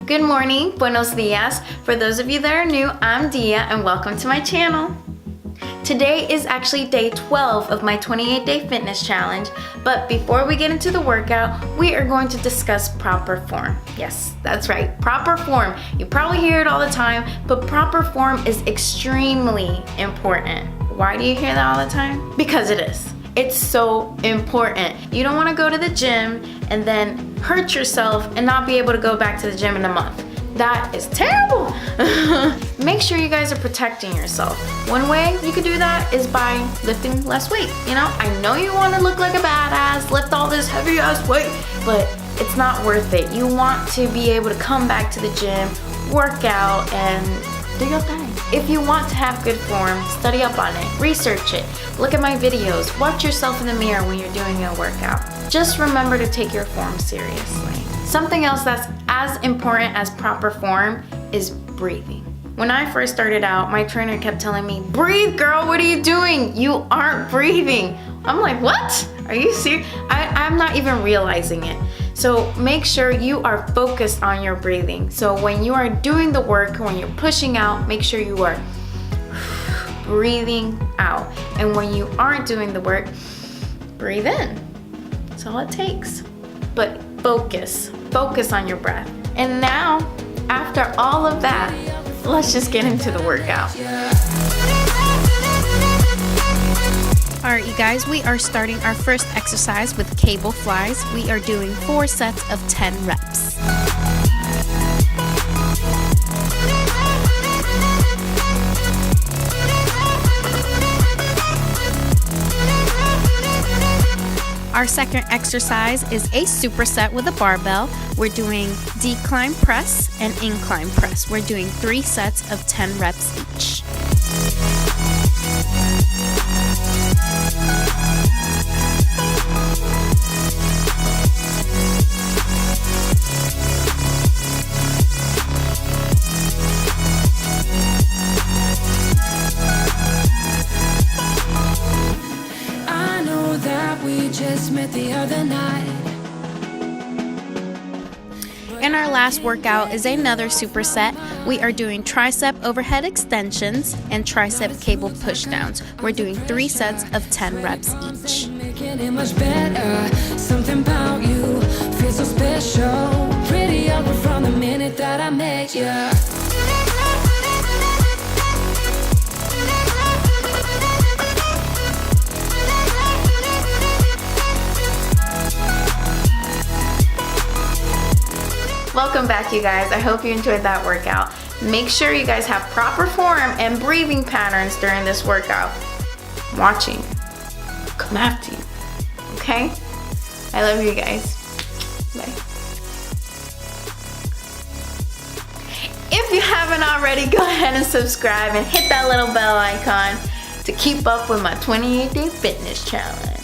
Good morning, Buenos Dias. For those of you that are new, I'm Dia and welcome to my channel. Today is actually day 12 of my 28-day fitness challenge, but before we get into the workout, we are going to discuss proper form. Yes, that's right, proper form. You probably hear it all the time, but proper form is extremely important. Why do you hear that all the time? Because it is. It's so important. You don't want to go to the gym and then hurt yourself and not be able to go back to the gym in a month. That is terrible. Make sure you guys are protecting yourself. One way you could do that is by lifting less weight. You know, I know you want to look like a badass, lift all this heavy ass weight, but it's not worth it. You want to be able to come back to the gym, work out, and do your thing. If you want to have good form, study up on it, research it, look at my videos, watch yourself in the mirror when you're doing a workout. Just remember to take your form seriously. Something else that's as important as proper form is breathing. When I first started out, my trainer kept telling me, breathe girl, what are you doing? You aren't breathing. I'm like, what? Are you serious? I'm not even realizing it. So make sure you are focused on your breathing. So when you are doing the work, when you're pushing out, make sure you are breathing out. And when you aren't doing the work, breathe in. That's all it takes. But focus on your breath. And now, after all of that, let's just get into the workout. All right, you guys, we are starting our first exercise with cable flies. We are doing 4 sets of 10 reps. Our second exercise is a superset with a barbell. We're doing decline press and incline press. We're doing 3 sets of 10 reps each. Just met the other night. And our last workout is another superset. We are doing tricep overhead extensions and tricep cable pushdowns. We're doing 3 sets of 10 reps each. Making it much better. Something about you feels so special. Pretty over from the minute that I met you. Welcome back, you guys. I hope you enjoyed that workout. Make sure you guys have proper form and breathing patterns during this workout. I'm watching. Come after you. Okay? I love you guys. Bye. If you haven't already, go ahead and subscribe and hit that little bell icon to keep up with my 28-day fitness challenge.